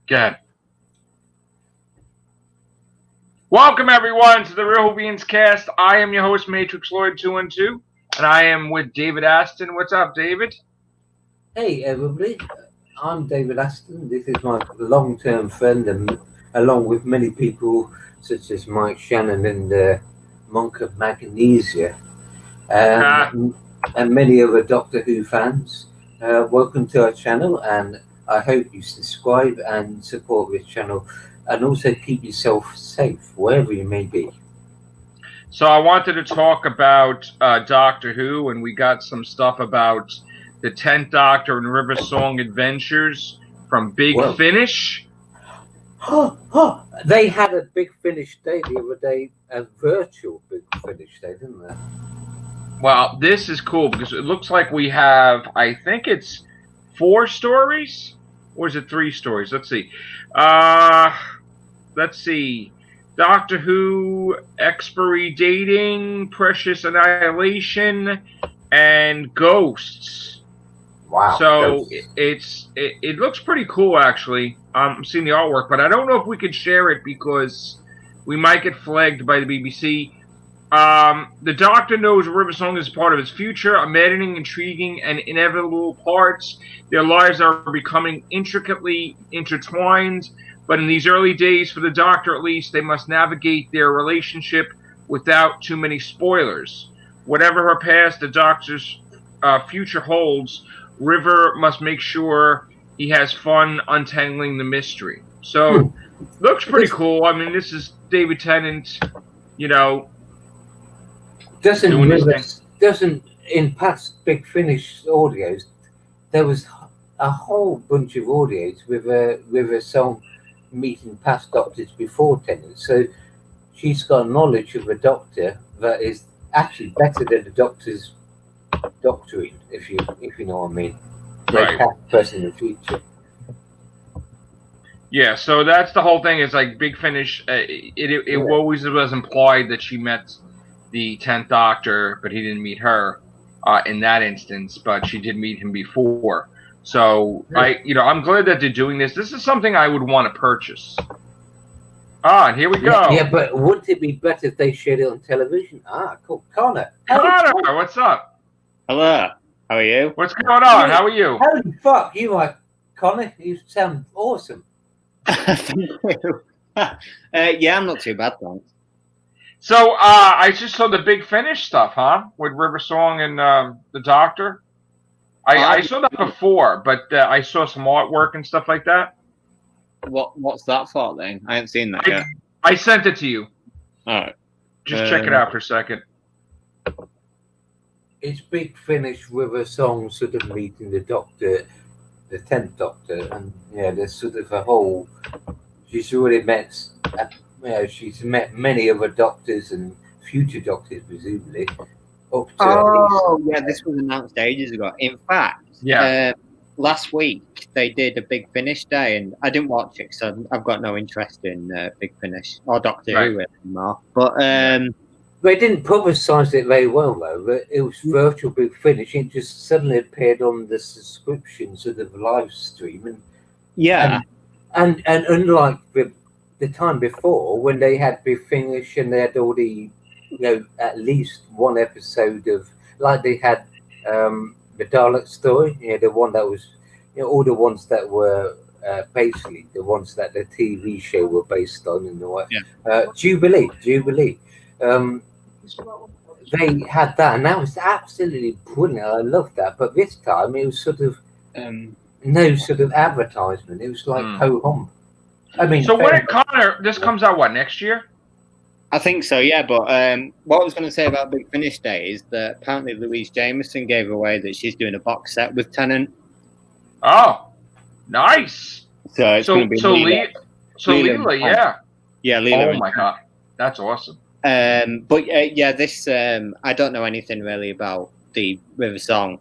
Good. Welcome everyone to the Real Whovians cast. I am your host, Matrix Lloyd 212, and I am with David Aston. What's up, David? Hey everybody, I'm David Aston. This is my long-term friend, and along with many people such as Mike Shannon and Monk of Magnesia, and many other Doctor Who fans. Welcome to our channel, and I hope you subscribe and support this channel, and also keep yourself safe wherever you may be. So I wanted to talk about Doctor Who, and we got some stuff about the 10th Doctor and River Song Adventures from Big Finish. They had a Big Finish day the other day, a virtual Big Finish day, didn't they? Well, this is cool because it looks like we have, I think it's 4 stories, or is it 3 stories? Let's see. Doctor Who, Expiry Dating, Precious Annihilation, and Ghosts. Wow. So it looks pretty cool, actually. I'm seeing the artwork, but I don't know if we can share it because we might get flagged by the BBC. The Doctor knows River Song is part of his future, a maddening, intriguing, and inevitable parts. Their lives are becoming intricately intertwined, but in these early days, for the Doctor at least, they must navigate their relationship without too many spoilers. Whatever her past, the Doctor's future holds, River must make sure he has fun untangling the mystery. So, looks pretty cool. I mean, this is David Tennant, Doesn't in past Big Finish audios, there was a whole bunch of audios with a song meeting past Doctors before Tennant. So she's got knowledge of a Doctor that is actually better than the Doctor's doctoring, if you know what I mean. Right. Past, present, and future. Yeah, so that's the whole thing. Is like Big Finish. It always was implied that she met the 10th Doctor, but he didn't meet her in that instance. But she did meet him before. So I'm glad that they're doing this. This is something I would want to purchase. And here we go. Yeah, but wouldn't it be better if they showed it on television? Cool. Connor, what's up? Hello. How are you? What's going on? How are you? Holy fuck, you are Connor. You sound awesome. Thank you. Yeah, I'm not too bad, thanks. So I just saw the Big Finish stuff, huh? With River Song and the Doctor. I saw that before, but I saw some artwork and stuff like that. What's that for then? I haven't seen that yet. I sent it to you. All right. Just check it out for a second. It's Big Finish with a song sort of meeting the Doctor, the 10th Doctor, and there's sort of a whole. She's already met. She's met many other Doctors and future Doctors, presumably. This was announced ages ago. In fact, last week they did a Big Finish day, and I didn't watch it because I've got no interest in Big Finish or Doctor Who anymore. But they didn't publicise it very well, though. It was virtual Big Finish. It just suddenly appeared on the subscription sort of live stream, and unlike the time before when they had Big Finish and they had already, at least one episode of, like they had the Dalek story, the one that was, all the ones that were basically the ones that the TV show were based on in the way. Jubilee. They had that, and that was absolutely brilliant. I loved that. But this time it was sort of no sort of advertisement. It was like ho hum. I mean, so when Connor, this comes out next year? I think so, yeah. But what I was going to say about Big Finish Day is that apparently Louise Jameson gave away that she's doing a box set with Tennant. Oh, nice. So it's going to be Leela, yeah. Yeah, Leela. Oh my god, that's awesome. But this I don't know anything really about the River Song.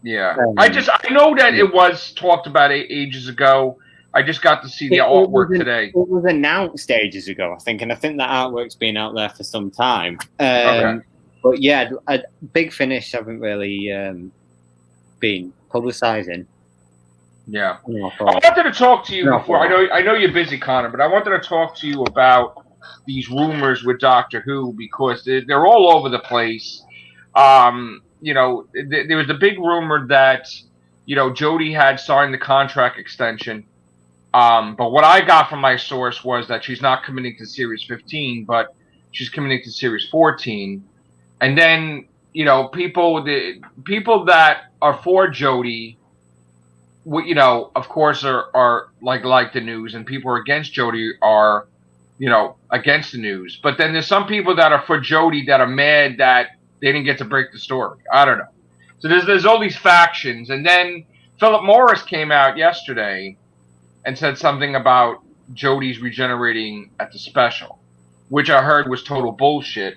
Yeah, I know that it was talked about ages ago. I just got to see the artwork today. It was announced ages ago, I think, and I think that artwork's been out there for some time. But yeah, Big Finish haven't really been publicising. Yeah. I wanted to talk to you before. I know you're busy, Connor, but I wanted to talk to you about these rumors with Doctor Who because they're all over the place. You know, there was the big rumor that, you know, Jodie had signed the contract extension. But what I got from my source was that she's not committing to Series 15, but she's committing to Series 14. And then, you know, the people that are for Jodie, you know, of course, are like the news, and people who are against Jodie are, you know, against the news. But then there's some people that are for Jodie that are mad that they didn't get to break the story. I don't know. So there's all these factions, and then Philip Morris came out yesterday and said something about Jodie's regenerating at the special, which I heard was total bullshit,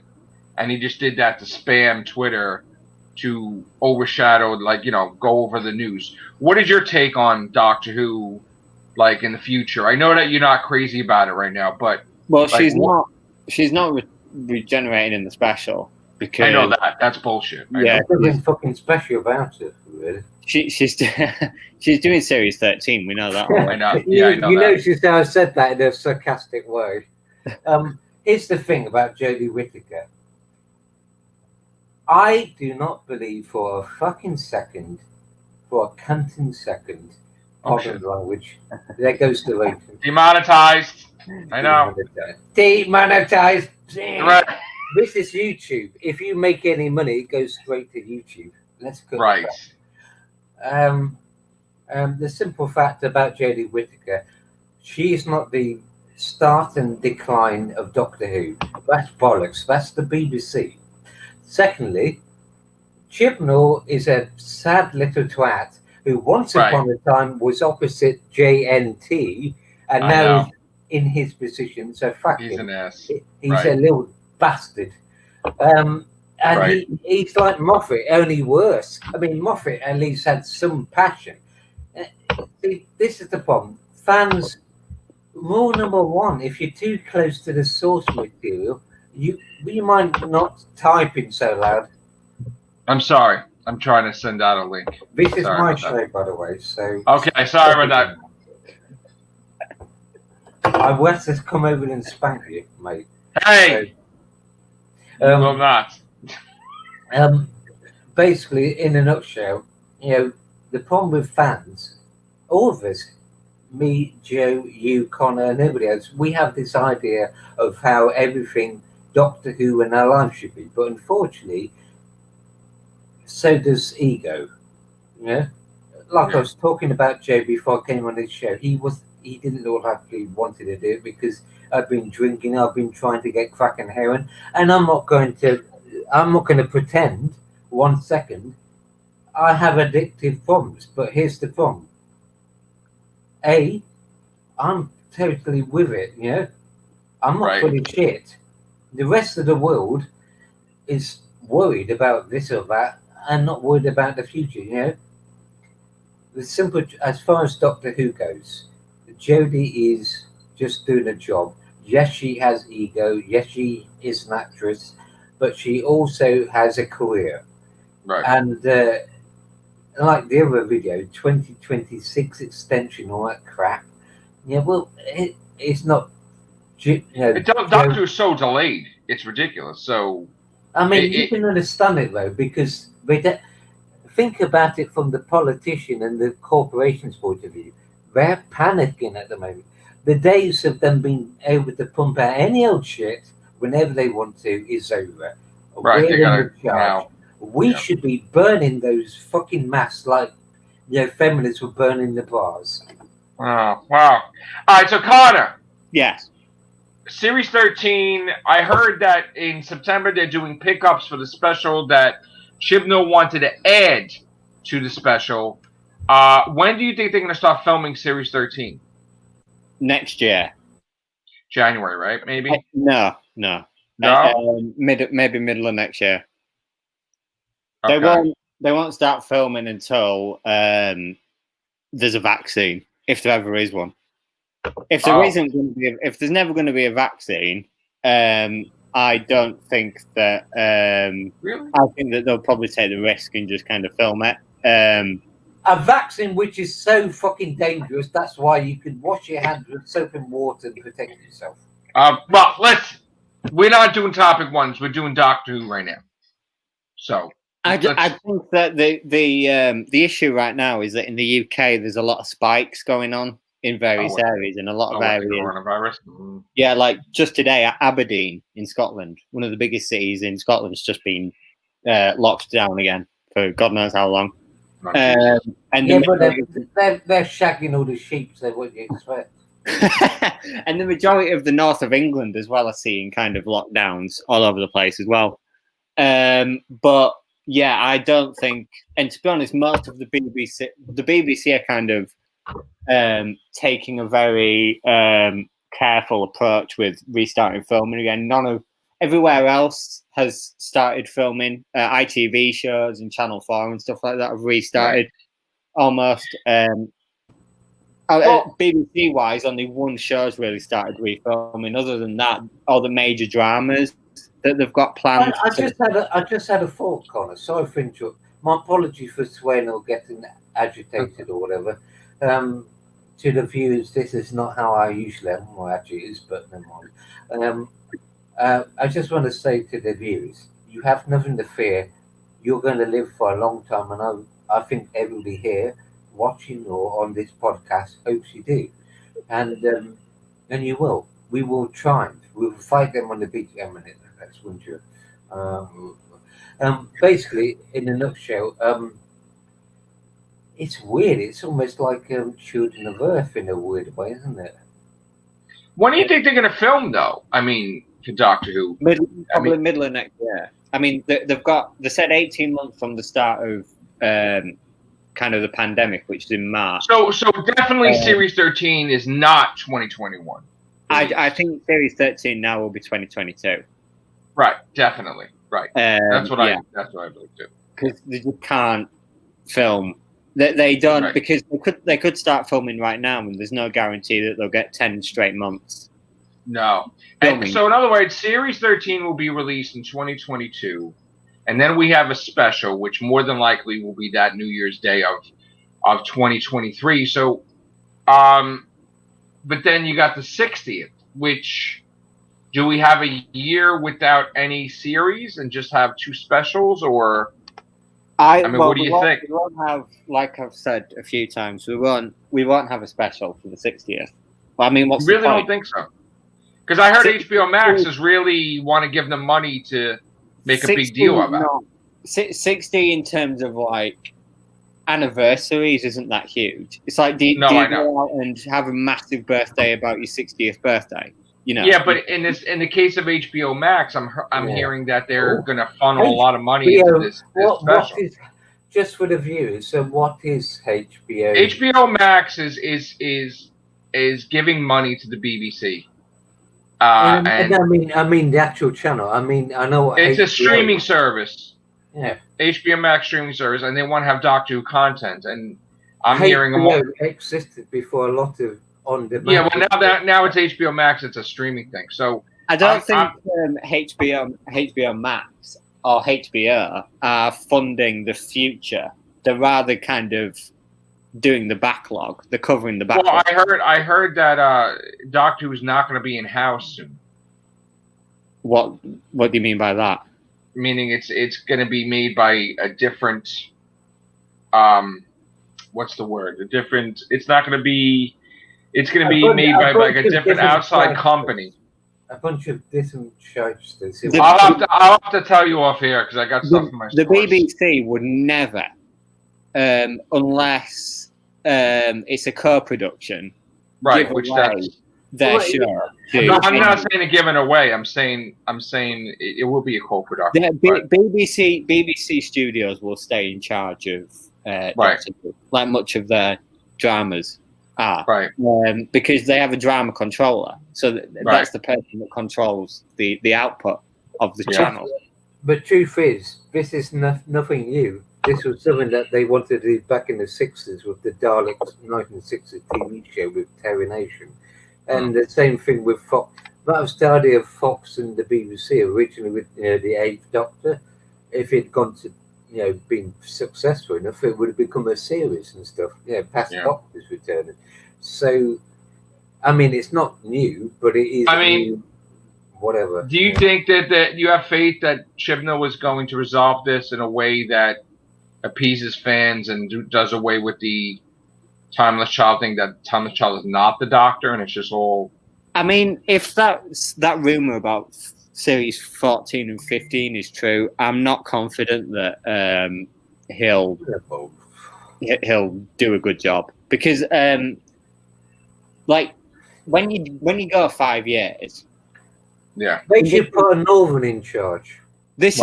and he just did that to spam Twitter to overshadow, like, you know, go over the news. What is your take on Doctor Who, like, in the future? I know that you're not crazy about it right now, but well, like, she's not regenerating in the special because I know that that's bullshit. Yeah, there's nothing fucking special about it, really. She's doing Series 13. We know that. I know. Yeah, I know you that. noticed how I said that in a sarcastic way. Here's the thing about Jodie Whittaker. I do not believe for a fucking second, for a cunting second, pardon the language, there goes the rating. Demonetized. I know. Demonetized. Right. This is YouTube. If you make any money, it goes straight to YouTube. Let's go. Right. The simple fact about Jodie Whittaker, she is not the start and decline of Doctor Who. That's bollocks. That's the BBC. Secondly, Chibnall is a sad little twat who once upon a time was opposite JNT and now is in his position. So fuck him. He's an ass. He's a little bastard. And he's like Moffat, only worse. I mean, Moffat at least had some passion. See, this is the problem. Fans, rule number one, if you're too close to the source material, you mind not typing so loud. I'm sorry. I'm trying to send out a link. This is my show, by the way. So okay, sorry about that. I will have to come over and spank you, mate. Hey, so, will not. Basically, in a nutshell, you know, the problem with fans, all of us, me, Joe, you, Connor, and everybody else, we have this idea of how everything Doctor Who and our life should be, but unfortunately, so does ego. Yeah, like I was talking about Joe before I came on this show. He didn't look like he wanted to do it because I've been drinking. I've been trying to get crack and heroin, and I'm not going to pretend 1 second I have addictive problems. But here's the problem: I'm totally with it. You know, I'm not full of shit. The rest of the world is worried about this or that and not worried about the future, you know. The simple, as far as Doctor Who goes, Jodie is just doing a job. Yes, she has ego. Yes, she is an actress, but she also has a career. Right. And like the other video, 2026 extension, all that crap. Yeah, well, it's not. You know, Doctor Who's so delayed, it's ridiculous. So, I mean, you can understand it though, because think about it from the politician and the corporation's point of view. They're panicking at the moment. The days of them being able to pump out any old shit whenever they want to is over. Right, We're in charge. We should be burning those fucking masks like, you know, feminists were burning the bars. Wow. All right, so Connor. Yes. Series 13, I heard that in September they're doing pickups for the special that Chibnall wanted to add to the special. When do you think they're going to start filming Series 13? Next year. January, right? Maybe? No. Maybe middle of next year. Okay. They won't start filming until there's a vaccine, if there ever is one. If there isn't going to be, if there's never going to be a vaccine, I don't think that. Really? I think that they'll probably take the risk and just kind of film it. a vaccine which is so fucking dangerous. That's why you can wash your hands with soap and water and protect yourself. Well, we're not doing topic ones. We're doing Doctor Who right now. So I think that the issue right now is that in the UK there's a lot of spikes going on in various areas, and a lot of areas. Coronavirus. Yeah, like just today, Aberdeen in Scotland, one of the biggest cities in Scotland, has just been locked down again for God knows how long. And but they're shagging all the sheep, so what do you expect? And the majority of the north of England as well are seeing kind of lockdowns all over the place as well. But yeah, I don't think, and to be honest, most of the BBC are kind of taking a very careful approach with restarting filming again. Everywhere else has started filming. ITV shows and Channel 4 and stuff like that have restarted almost. BBC wise, only one show's really started refilming. Other than that, all the major dramas that they've got planned. I just had a thought, Connor. Sorry for interrupting. My apologies for swearing or getting agitated or whatever. To the viewers, this is not how I usually am. Well, actually, it is, but never mind. I just want to say to the viewers, you have nothing to fear. You're going to live for a long time, and I think everybody here, watching or on this podcast, hopes you do, and you will. We will triumph. We will fight them on the beach. That's one joke. Basically, in a nutshell, it's weird. It's almost like Children of Earth in a weird way, isn't it? When do you think they're going to film, though? I mean, for Doctor Who, probably middle of next year. I mean, they said 18 months from the start of kind of the pandemic, which is in March. So definitely Series 13 is not 2021. I think Series 13 now will be 2022. Right, definitely. Right. That's what I believe too. Because they just can't film. They don't, because they could start filming right now, and there's no guarantee that they'll get 10 straight months. No. And so in other words, Series 13 will be released in 2022, and then we have a special, which more than likely will be that New Year's Day of 2023. So, but then you got the 60th, which, do we have a year without any series and just have 2 specials, or? What do you think? We won't have, like I've said a few times, we won't have a special for the 60th. But I mean, what's really don't think so? Because I heard HBO Max is really want to give them money to make a big deal about it. 60 in terms of like anniversaries isn't that huge. It's like do you go out and have a massive birthday about your 60th birthday? You know. Yeah, but in the case of HBO Max, I'm hearing that they're going to funnel a lot of money into this special. What is, just for the viewers? So what is HBO? HBO Max is giving money to the BBC. And I mean the actual channel. I mean, I know it's a streaming service. Yeah, HBO Max streaming service, and they want to have Doctor Who content. And I'm hearing more existed before a lot of on demand. Yeah, well now it's HBO Max. It's a streaming thing. So I don't think HBO Max or HBO are funding the future. They're rather kind of doing the backlog. They're covering the backlog. Well, I heard that Doctor Who's not going to be in house soon. What do you mean by that? Meaning it's going to be made by a different what's the word? It's not going to be. It's going to be made by like a different outside company. A bunch of different shysters. I'll have to tell you off here because I got stuff in my The BBC would never, unless it's a co-production, right? Which that's their show. I'm not saying to give it away. I'm saying it will be a co-production. BBC Studios will stay in charge of like much of their dramas. Right. Because they have a drama controller, so that's the person that controls the output of the channel. But truth is, this is nothing new. This was something that they wanted to do back in the 60s with the Daleks 1960s TV show with Terry Nation, and the same thing with Fox. That was the idea of Fox and the BBC originally with the Eighth Doctor. If it'd gone to been successful enough, it would have become a series and stuff. Past Doctors returning. So, I mean, it's not new, but it is. New, whatever. Do you think that you have faith that Chibnall was going to resolve this in a way that appeases fans and does away with the Timeless Child thing, that Timeless Child is not the Doctor and it's just all... I mean, if that rumor about series 14 and 15 is true, I'm not confident that he'll do a good job, because like when you go 5 years, they should put a Northern in charge. This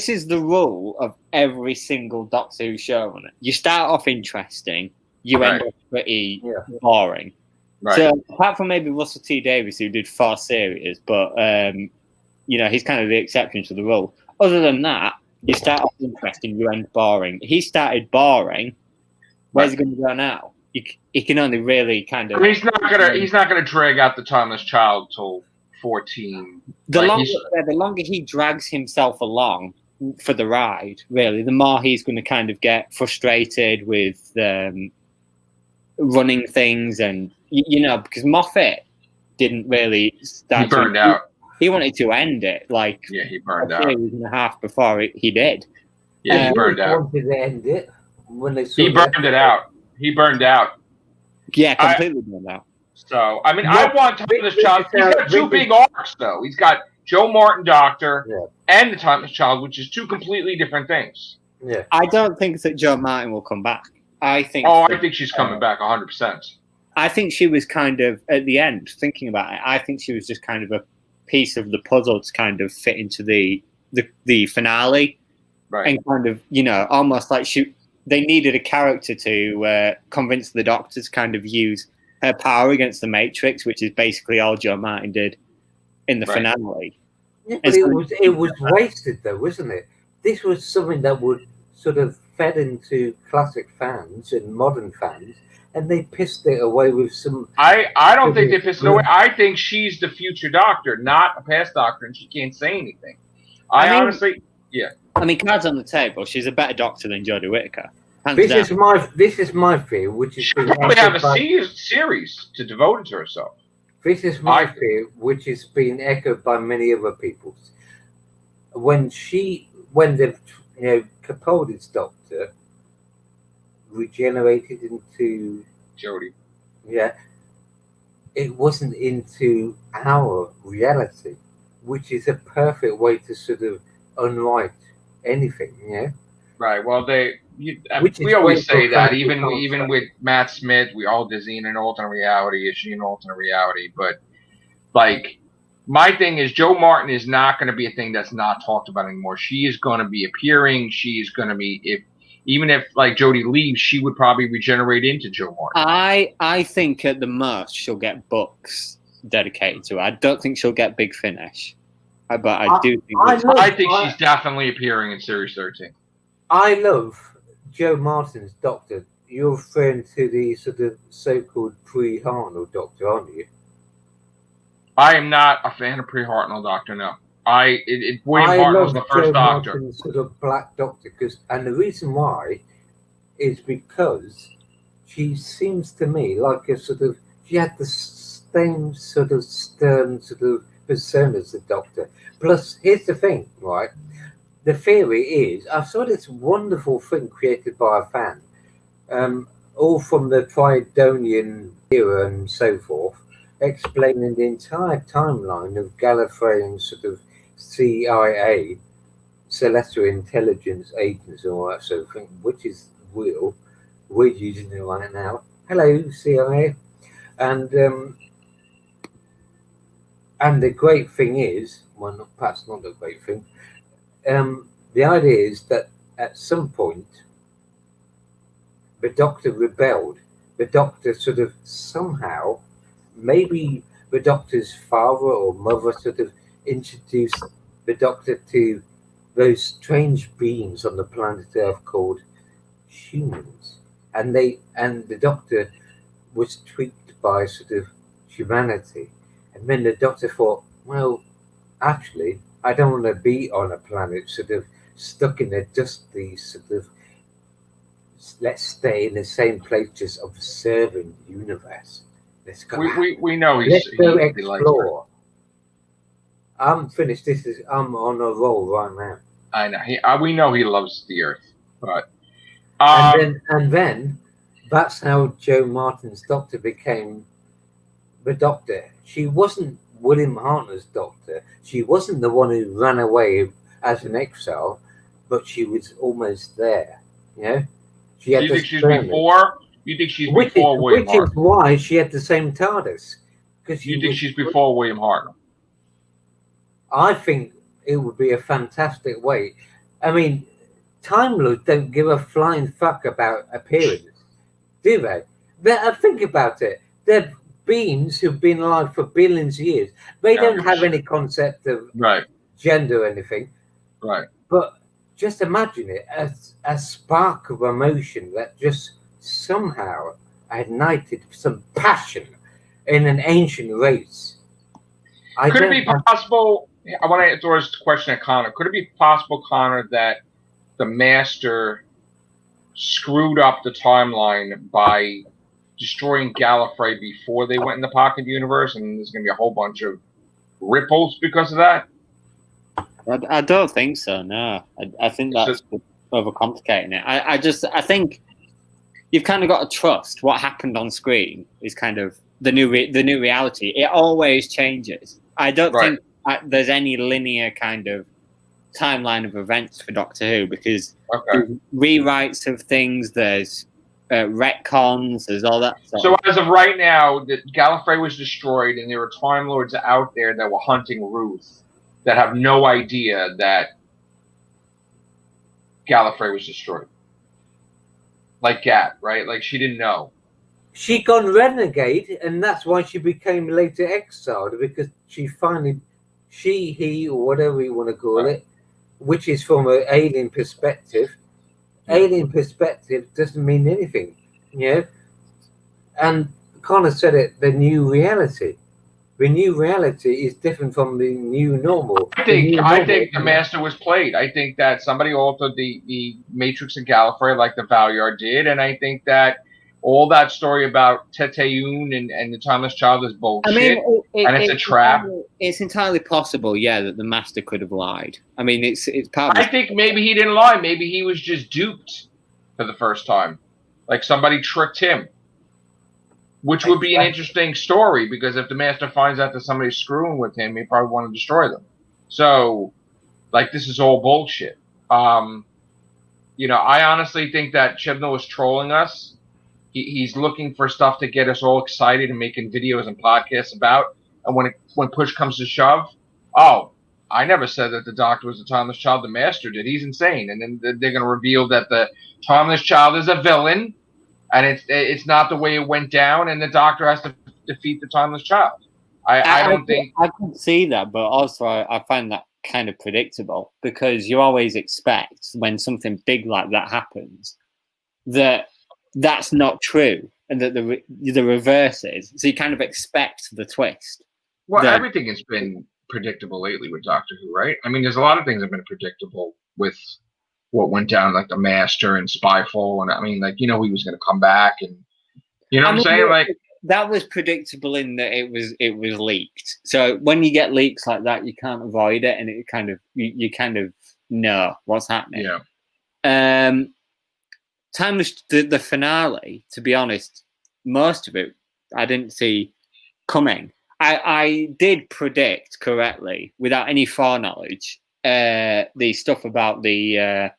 is the rule of every single Doctor Who show on it. You start off interesting, you end up pretty boring. Right. So apart from maybe Russell T Davies, who did 4 series, but he's kind of the exception to the rule. Other than that, you start off interesting, you end boring. He started boring. Where's he going to go now? He can only really kind of. He's not gonna drag out the Timeless Child till 14. The longer he drags himself along for the ride, really, the more he's going to kind of get frustrated with running things, and because Moffat didn't really start. He burned out. He wanted to end it, he burned out. A series and a half before he did. Yeah, he burned out. Wanted to end it when they he burned it out. He burned out. Yeah, completely burned out. So I mean, I want Timeless Child. He's got 2 big arcs, though. He's got Joe Martin Doctor and the Timeless Child, which is 2 completely different things. Yeah, I don't think that Joe Martin will come back. I think she's coming back 100%. I think she was kind of at the end thinking about it. I think she was just kind of a piece of the puzzle to kind of fit into the finale, right? And kind of almost like they needed a character to convince the Doctor to kind of use her power against the Matrix, which is basically all Joe Martin did in the finale. Yeah, but it was wasted though, wasn't it? This was something that would sort of fed into classic fans and modern fans, and they pissed it away with some. I don't think they pissed it away. I think she's the future Doctor, not a past Doctor, and she can't say anything. Honestly, I mean, cards on the table. She's a better Doctor than Jodie Whittaker. This is my fear, which is she probably have a series to devote to herself. This is my fear, which is being echoed by many other people. When the Capaldi's Doctor regenerated into Jodie, it wasn't into our reality, which is a perfect way to sort of unwrite anything. Right. Well, we always say that, even with Matt Smith, we all is he in an alternate reality? Is she an alternate reality? But my thing is, Joe Martin is not going to be a thing that's not talked about anymore. She is going to be appearing. She is going to be even if Jodie leaves, she would probably regenerate into Joe Martin. I think at the most she'll get books dedicated to her. I don't think she'll get Big Finish, but I do think. I think she's definitely appearing in Series 13. I love Joe Martin's Doctor. You're referring to the sort of so-called pre-Hartnell Doctor, aren't you? I am not a fan of pre-Hartnell Doctor. No, William Hartnell's the first Joe Doctor. Martin's sort of Black Doctor, and the reason why is because she seems to me like she had the same sort of stern sort of persona as the Doctor. Plus, here's the thing, right? The theory is, I saw this wonderful thing created by a fan, all from the Tridonian era and so forth, explaining the entire timeline of Gallifreyan sort of CIA, celestial intelligence agents and all that sort of thing, which is real. We're using it right now. Hello, CIA. And the great thing is, well, perhaps not the great thing, the idea is that at some point the Doctor rebelled. The Doctor sort of somehow, maybe the Doctor's father or mother sort of introduced the Doctor to those strange beings on the planet Earth called humans, and the Doctor was tweaked by sort of humanity, and then the Doctor thought, well, actually, I don't want to be on a planet sort of stuck in their dusty sort of, let's stay in the same place, just observing the universe. Let's go. We know let's go he explore. I'm finished. I'm on a roll right now. I know. We know he loves the Earth, but and then that's how Joe Martin's doctor became the Doctor. She wasn't William Hartnell's doctor. She wasn't the one who ran away as an exile, but she was almost there. You know, she had. You think she's before? You think she's before William Hartnell? Which is why she had the same TARDIS. Because you think she's before William Hartnell? I think it would be a fantastic way. I mean, Time Lords don't give a flying fuck about appearance, do they? Think about it. They're beings who've been alive for billions of years. They don't have any concept of gender or anything. Right. But just imagine it as a spark of emotion that just somehow ignited some passion in an ancient race. Could it be possible? I want to throw this question at Connor. Could it be possible, Connor, that the Master screwed up the timeline by destroying Gallifrey before they went in the pocket universe, and there's going to be a whole bunch of ripples because of that? I don't think so. No, I think that's overcomplicating it. I think you've kind of got to trust what happened on screen is kind of the new reality. It always changes. I don't think there's any linear kind of timeline of events for Doctor Who, because there's rewrites of things, there's retcons, there's all that stuff. So as of right now, Gallifrey was destroyed, and there were Time Lords out there that were hunting Ruth that have no idea that Gallifrey was destroyed. Like Gat, right? Like she didn't know. She gone renegade, and that's why she became later exiled, because she finally, he, or whatever you want to call it, which is from an alien perspective. Alien perspective doesn't mean anything, you know? And Connor said it, the new reality. The new reality is different from the new normal. I think the Master was played. I think that somebody altered the Matrix of Gallifrey like the Valyard did, and I think that all that story about Teteyun and the Timeless Child is bullshit. I mean, and it's a trap. It's entirely possible, that the Master could have lied. I mean, it's part of I think maybe he didn't lie. Maybe he was just duped for the first time. Like somebody tricked him. Which would be an interesting story, because if the Master finds out that somebody's screwing with him, he probably want to destroy them. So, like, this is all bullshit. I honestly think that Chibnall is trolling us. He's looking for stuff to get us all excited and making videos and podcasts about. And when push comes to shove, I never said that the Doctor was the Timeless Child. The Master did. He's insane. And then they're going to reveal that the Timeless Child is a villain, and it's not the way it went down, and the Doctor has to defeat the Timeless Child. I don't think I could see that, but also I find that kind of predictable, because you always expect when something big like that happens that's not true, and that the reverse is. So you kind of expect the twist. Well, everything has been predictable lately with Doctor Who, right? I mean, there's a lot of things that have been predictable with what went down, like the Master and Spyfall, and I mean, like, he was going to come back, and what I'm saying, like that was predictable in that it was leaked. So when you get leaks like that, you can't avoid it, and it kind of you kind of know what's happening. Yeah. Timeless, the finale, to be honest, most of it I didn't see coming. I did predict correctly, without any foreknowledge, the stuff about the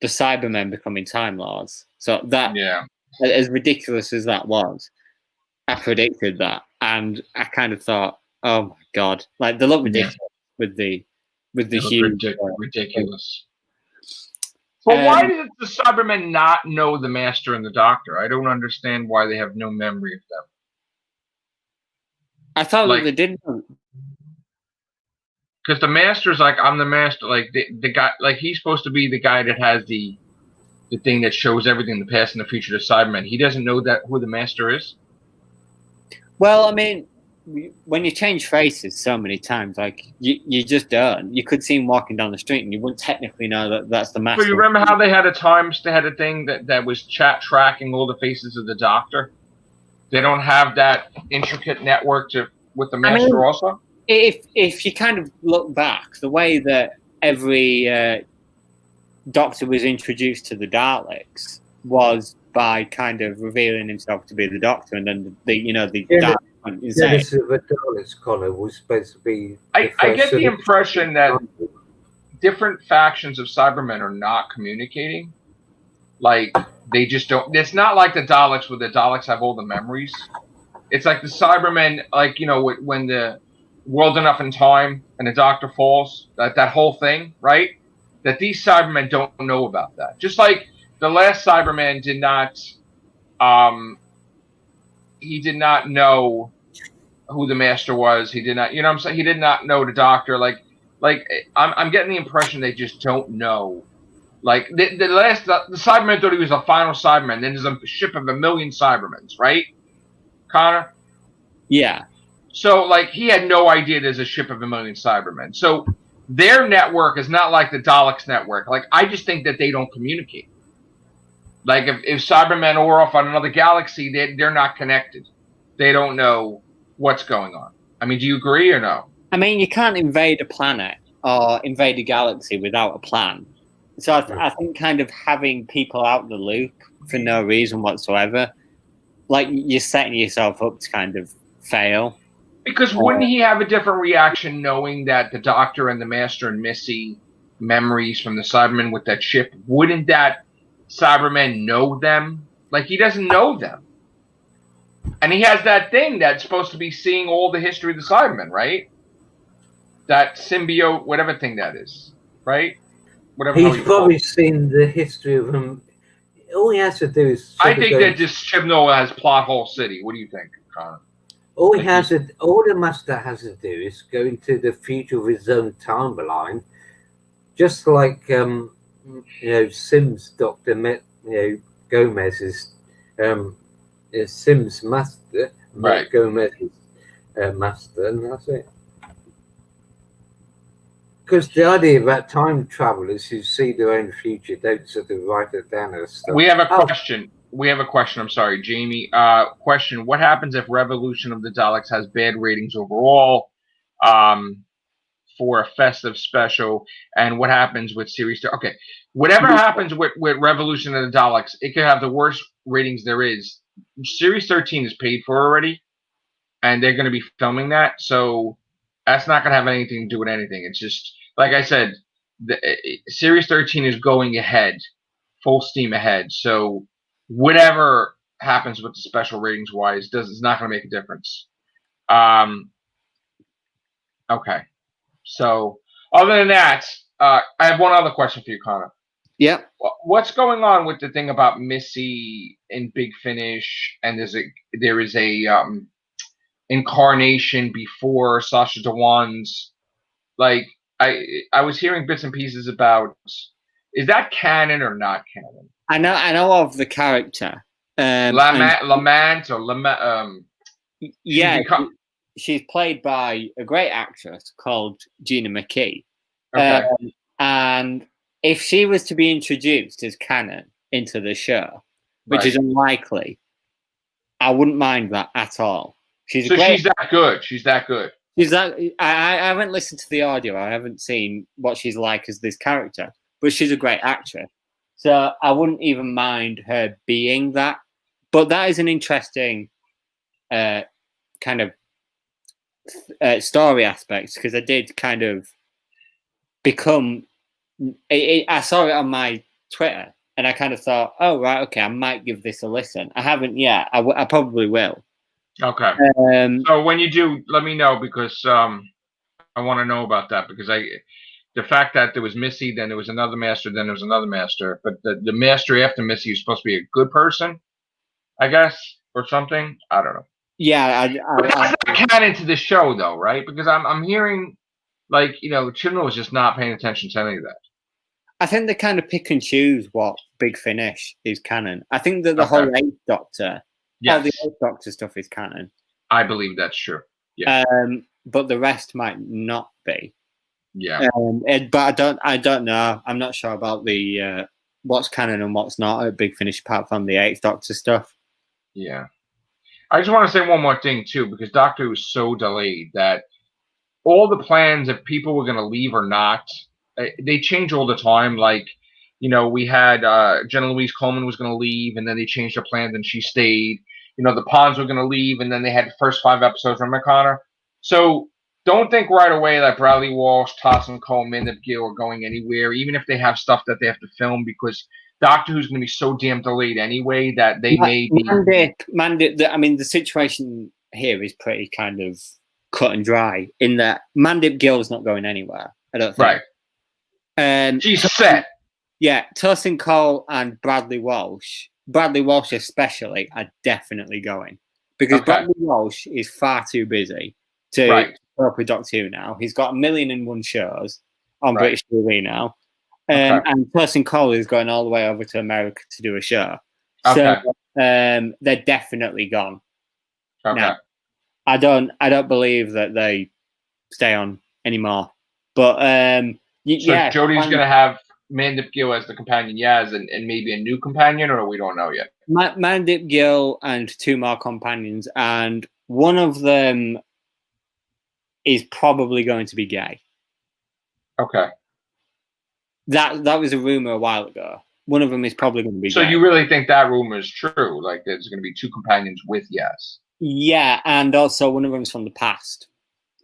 Cybermen becoming Time Lords. So that, as ridiculous as that was, I predicted that, and I kind of thought, oh my god, like they look ridiculous with the huge ridiculous. But why did the Cybermen not know the Master and the Doctor? I don't understand why they have no memory of them. I thought that they didn't. Because the Master's like, I'm the Master. Like the guy, like he's supposed to be the guy that has the thing that shows everything, the past and the future to Cybermen. He doesn't know who the Master is. Well, I mean, when you change faces so many times, like you just don't. You could see him walking down the street, and you wouldn't technically know that that's the master. But you remember how they had a thing that was tracking all the faces of the Doctor? They don't have that intricate network with the Master also? If you kind of look back, the way that every Doctor was introduced to the Daleks was by kind of revealing himself to be the Doctor, and then the Daleks went insane. Genesis of the Daleks, Connor, was supposed to be. I get the impression that different factions of Cybermen are not communicating. Like, they just don't. It's not like the Daleks, where the Daleks have all the memories. It's like the Cybermen, like, when the World Enough in Time and the Doctor falls, that whole thing, right? That these Cybermen don't know about that. Just like the last Cyberman did not, he did not know who the Master was. He did not, what I'm saying? He did not know the Doctor. Like I'm getting the impression they just don't know. Like the Cyberman thought he was the final Cyberman. Then there's a ship of 1 million Cybermen, right, Connor? Yeah. So like he had no idea there's a ship of 1 million Cybermen. So their network is not like the Daleks' network. Like I just think that they don't communicate. Like if Cybermen are off on another galaxy, they're not connected. They don't know what's going on. I mean, do you agree or no? I mean, you can't invade a planet or invade a galaxy without a plan. So I think kind of having people out the loop for no reason whatsoever, like you're setting yourself up to kind of fail. Because wouldn't he have a different reaction knowing that the Doctor and the Master and Missy memories from the Cybermen with that ship? Wouldn't that Cyberman know them? Like, he doesn't know them. And he has that thing that's supposed to be seeing all the history of the Cybermen, right? That symbiote, whatever thing that is, right? Whatever. He's probably seen the history of them. All he has to do is. I think that just Chibnall has plot hole city. What do you think, Connor? All the Master has to do is go into the future of his own timeline, just like Sims Doctor met Gomez's Sims Master, right? Gomez's Master, and that's it. Because the idea about time travelers who see their own future don't sort of write it down as stuff. We have a question. I'm sorry, Jamie. Question: what happens if Revolution of the Daleks has bad ratings overall for a festive special? And what happens with Series 2? Okay, whatever happens with Revolution of the Daleks, it could have the worst ratings there is. Series 13 is paid for already, and they're going to be filming that, so that's not going to have anything to do with anything. It's just, like I said, Series 13 is going ahead, full steam ahead. So whatever happens with the special ratings wise, it's not going to make a difference. Okay. So other than that, I have one other question for you, Connor. Yeah. What's going on with the thing about Missy in Big Finish, and there is a incarnation before Sasha Dewan's? Like, I was hearing bits and pieces about, is that canon or not canon? I know of the character. Lamont or Lamont. Yeah, she's played by a great actress called Gina McKee. Okay. And if she was to be introduced as canon into the show, which is unlikely, I wouldn't mind that at all. She's that good. She's that good. I haven't listened to the audio. I haven't seen what she's like as this character, but she's a great actress. So I wouldn't even mind her being that. But that is an interesting kind of story aspect, because I did kind of become. I saw it on my Twitter, and I kind of thought, "Oh right, okay, I might give this a listen." I haven't yet. I probably will. Okay. So when you do, let me know, because I want to know about that, because the fact that there was Missy, then there was another Master, then there was another Master, but the Master after Missy is supposed to be a good person, I guess, or something. I don't know. Yeah, that's not canon to the show, though, right? Because I'm hearing, like, Chibnall was just not paying attention to any of that. I think they kind of pick and choose what Big Finish is canon. I think that the whole Eighth Doctor. Yes. All the Eighth Doctor stuff is canon. I believe that's true. Yeah. But the rest might not be. Yeah. But I don't know. I'm not sure about the what's canon and what's not at Big Finish, apart from the Eighth Doctor stuff. Yeah. I just want to say one more thing too, because Doctor Who was so delayed that all the plans, if people were going to leave or not, they change all the time. Like, we had Jenna Louise Coleman was going to leave, and then they changed their plans, and she stayed. The Ponds were going to leave, and then they had the first 5 episodes. Remember, Connor? So don't think right away that Bradley Walsh, Tossin Cole, Mandip Gill are going anywhere, even if they have stuff that they have to film, because Doctor Who's going to be so damn delayed anyway that they may be. Mandip, I mean, the situation here is pretty kind of cut and dry in that Mandip Gill's not going anywhere. I don't think. Right. She's set. Yeah, Tosin Cole and Bradley Walsh especially, are definitely going because Bradley Walsh is far too busy to work with Doctor Who now. He's got 1,000,001 shows on British TV now, and Tosin Cole is going all the way over to America to do a show. So they're definitely gone. Now, I don't believe that they stay on anymore. But so Jodie's going to have Mandip Gill as the companion, and maybe a new companion, or we don't know yet. Mandip Gill and 2 more companions, and one of them is probably going to be gay. Okay. That was a rumor a while ago. One of them is probably going to be gay. So you really think that rumor is true? Like there's going to be 2 companions with Yes? Yeah, and also one of them's from the past.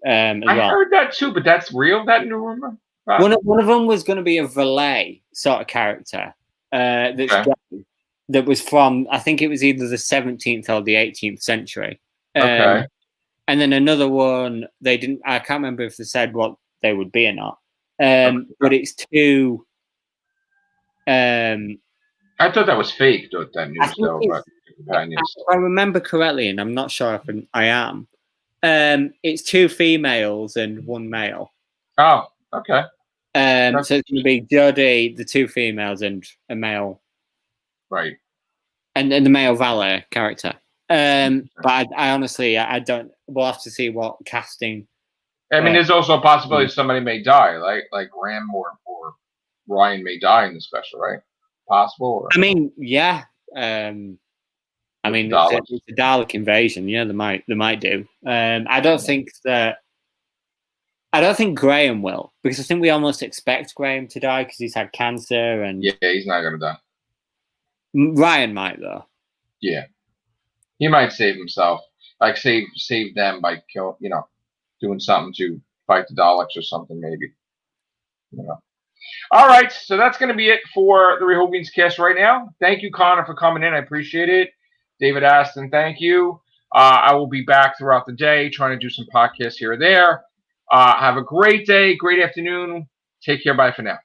I heard that too, but that's real, that new rumor? One of them was going to be a valet sort of character that was from, I think it was either the 17th or the 18th century. And then another one, I can't remember if they said what they would be or not. But it's 2. I thought that was fake, that news, though, about companions. If I remember correctly, and I'm not sure if I am, it's 2 females and 1 male. Oh, okay. So it's going to be Jodie, the 2 females, and a male. Right. And the male valet character. But I honestly, I don't. We'll have to see what casting. I mean, there's also a possibility somebody may die, like Ram or Ryan may die in the special, right? Possible. Or? I mean, yeah. I mean, it's a Dalek invasion. Yeah, they might do. I don't think Graham will, because I think we almost expect Graham to die because he's had cancer and. Yeah, he's not going to die. Ryan might though. Yeah, he might save himself, like save them by doing something to fight the Daleks or something, maybe. All right, so that's going to be it for the Whovians cast right now. Thank you, Connor, for coming in. I appreciate it. David Aston, thank you. I will be back throughout the day trying to do some podcasts here or there. Have a great day, great afternoon. Take care. Bye for now.